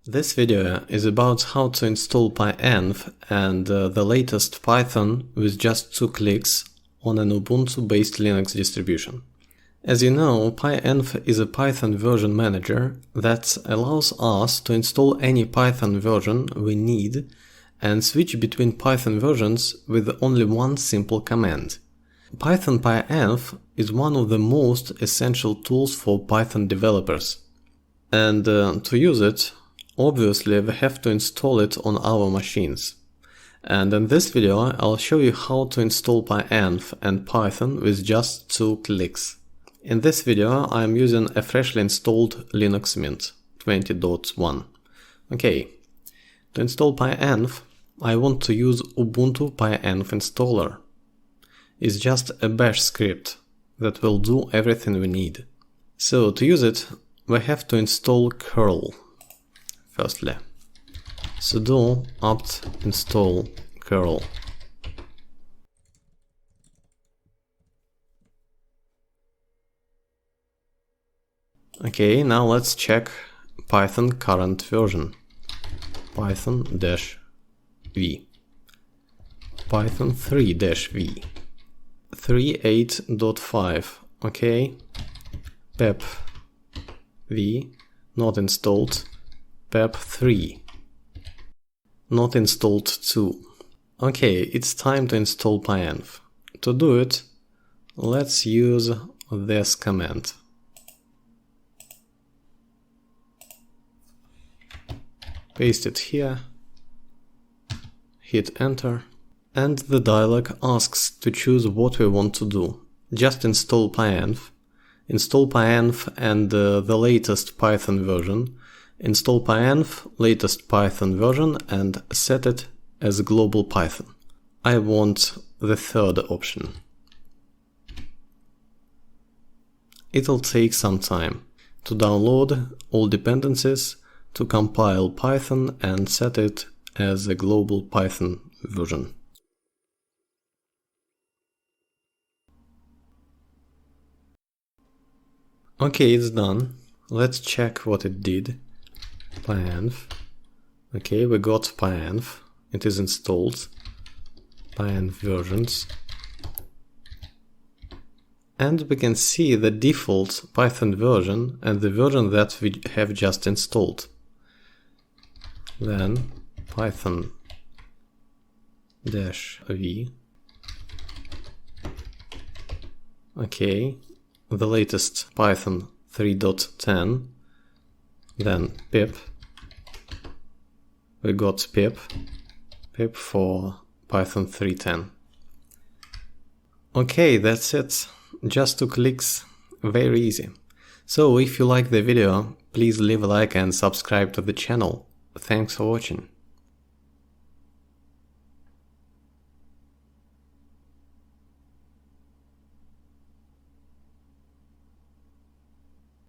This video is about how to install Pyenv and the latest Python with just 2 clicks on an Ubuntu-based Linux distribution. As you know, Pyenv is a Python version manager that allows us to install any Python version we need and switch between Python versions with only one simple command. Python Pyenv is one of the most essential tools for Python developers. And to use it, obviously we have to install it on our machines. And in this video I'll show you how to install Pyenv and Python with just 2 clicks. In this video I'm using a freshly installed Linux Mint 20.1. Okay, to install Pyenv I want to use Ubuntu Pyenv Installer. It's just a bash script that will do everything we need. So to use it we have to install curl. Firstly, sudo apt install curl. Okay, now let's check Python current version. Python-v. Python 3-v. 3.8.5. Okay. pep v not installed. pep 3 not installed too. Okay, it's time to install Pyenv. To do it, let's use this command. Paste it here, hit enter, and the dialog asks to choose what we want to do. Just install Pyenv and the latest Python version. Install Pyenv, latest Python version, and set it as global Python. I want the third option. It'll take some time to download all dependencies, to compile Python and set it as a global Python version. Okay, it's done. Let's check what it did. Pyenv. Okay, we got Pyenv. It is installed. Pyenv versions. And we can see the default Python version and the version that we have just installed. Then Python-v. Okay, the latest Python 3.10. Then pip. We got pip for Python 3.10. Okay, that's it. Just 2 clicks, very easy. So if you like the video, please leave a like and subscribe to the channel. Thanks for watching.